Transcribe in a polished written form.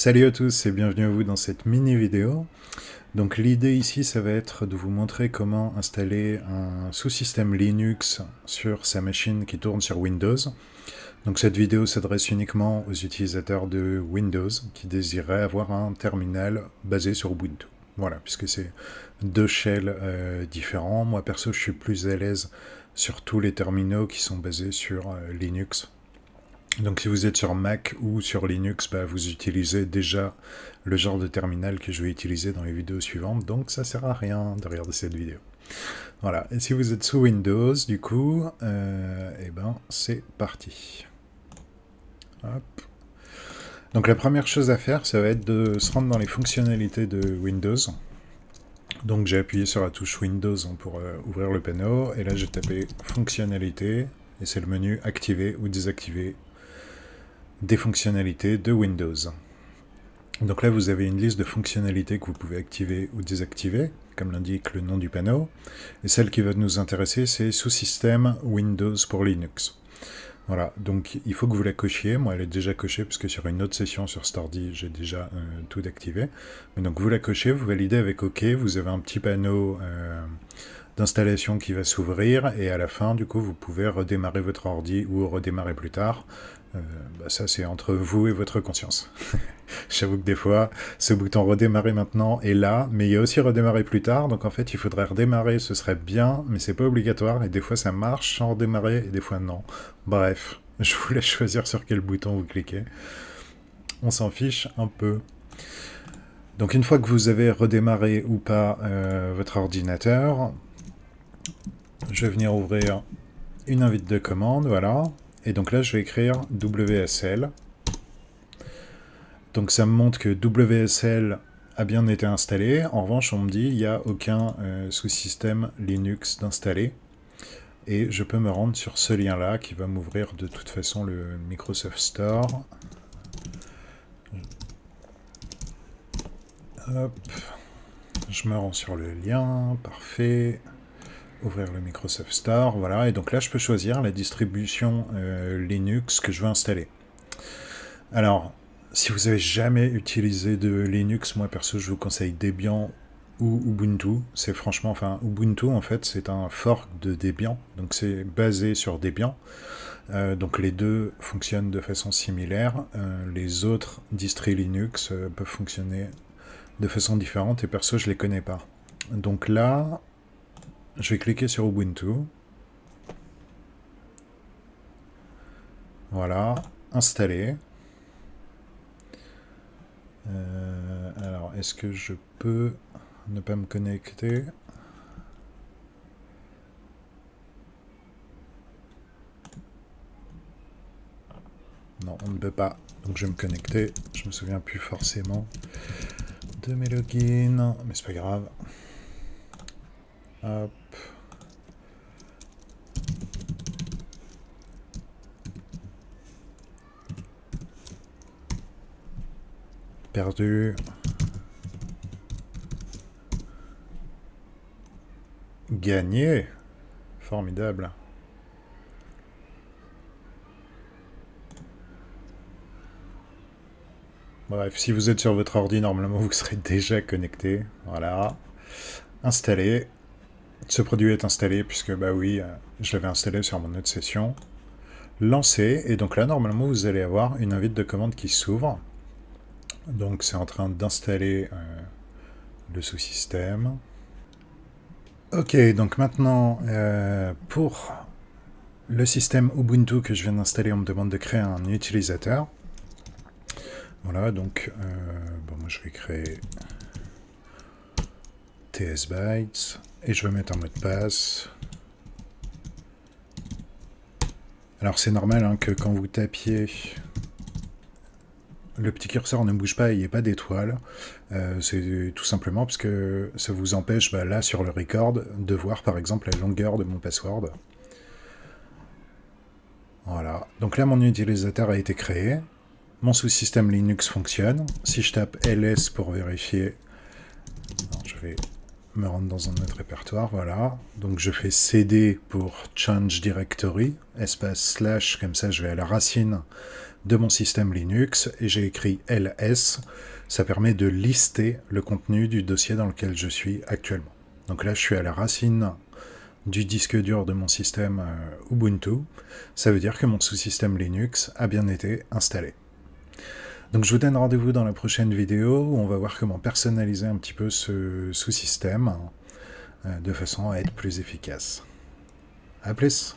Salut à tous et bienvenue à vous dans cette mini vidéo. Donc l'idée ici ça va être de vous montrer comment installer un sous-système Linux sur sa machine qui tourne sur Windows. Donc cette vidéo s'adresse uniquement aux utilisateurs de Windows qui désiraient avoir un terminal basé sur Ubuntu. Voilà, puisque c'est deux shells différents. Moi perso je suis plus à l'aise sur tous les terminaux qui sont basés sur Linux. Donc si vous êtes sur Mac ou sur Linux, vous utilisez déjà le genre de terminal que je vais utiliser dans les vidéos suivantes, donc ça sert à rien de regarder cette vidéo. Voilà, et si vous êtes sous Windows, du coup, c'est parti. Hop. Donc la première chose à faire, ça va être de se rendre dans les fonctionnalités de Windows. Donc j'ai appuyé sur la touche Windows pour ouvrir le panneau, et là j'ai tapé fonctionnalités, et c'est le menu activer ou désactiver des fonctionnalités de Windows. Donc là, vous avez une liste de fonctionnalités que vous pouvez activer ou désactiver, comme l'indique le nom du panneau. Et celle qui va nous intéresser, c'est sous-système Windows pour Linux. Voilà, donc il faut que vous la cochiez. Moi, elle est déjà cochée, puisque sur une autre session sur Stardy, j'ai déjà tout activé. Mais donc vous la cochez, vous validez avec OK, vous avez un petit panneau d'installation qui va s'ouvrir, et à la fin, du coup, vous pouvez redémarrer votre ordi ou redémarrer plus tard. Ça, c'est entre vous et votre conscience. J'avoue que des fois, ce bouton redémarrer maintenant est là, mais il y a aussi redémarrer plus tard, donc en fait, il faudrait redémarrer, ce serait bien, mais c'est pas obligatoire, et des fois, ça marche sans redémarrer, et des fois, non. Bref, je vous laisse choisir sur quel bouton vous cliquez. On s'en fiche un peu. Donc une fois que vous avez redémarré ou pas votre ordinateur, je vais venir ouvrir une invite de commande, voilà. Et donc là, je vais écrire WSL. Donc ça me montre que WSL a bien été installé. En revanche, on me dit qu'il n'y a aucun sous-système Linux d'installé. Et je peux me rendre sur ce lien-là qui va m'ouvrir de toute façon le Microsoft Store. Hop. Je me rends sur le lien, parfait. Ouvrir le Microsoft Store, voilà. Et donc là, je peux choisir la distribution Linux que je veux installer. Alors, si vous avez jamais utilisé de Linux, moi perso, je vous conseille Debian ou Ubuntu. C'est franchement, Ubuntu en fait, c'est un fork de Debian, donc c'est basé sur Debian. Donc les deux fonctionnent de façon similaire. Les autres distris Linux peuvent fonctionner de façon différente, et perso, je les connais pas. Donc là, je vais cliquer sur Ubuntu. Voilà, installer. Alors, est-ce que je peux ne pas me connecter? Non, on ne peut pas. Donc je vais me connecter. Je me souviens plus forcément de mes logins, mais c'est pas grave. Hop. Perdu. Gagné. Formidable. Bref, si vous êtes sur votre ordi, normalement vous serez déjà connecté. Voilà. Installé. Ce produit est installé puisque, je l'avais installé sur mon autre session. Lancé. Et donc là, normalement, vous allez avoir une invite de commande qui s'ouvre. Donc c'est en train d'installer le sous-système. Ok, donc maintenant, pour le système Ubuntu que je viens d'installer, on me demande de créer un utilisateur. Voilà, donc moi je vais créer tsbytes et je vais mettre un mot de passe. Alors c'est normal que quand vous tapiez, le petit curseur ne bouge pas et il n'y a pas d'étoile. C'est tout simplement parce que ça vous empêche, là sur le record, de voir par exemple la longueur de mon password. Voilà, donc là mon utilisateur a été créé. Mon sous-système Linux fonctionne. Si je tape ls pour vérifier, je vais me rendre dans un autre répertoire, voilà. Donc je fais cd pour change directory, espace slash, comme ça je vais à la racine de mon système Linux, et j'ai écrit ls, ça permet de lister le contenu du dossier dans lequel je suis actuellement. Donc là je suis à la racine du disque dur de mon système Ubuntu, ça veut dire que mon sous-système Linux a bien été installé. Donc je vous donne rendez-vous dans la prochaine vidéo où on va voir comment personnaliser un petit peu ce sous-système de façon à être plus efficace. A plus!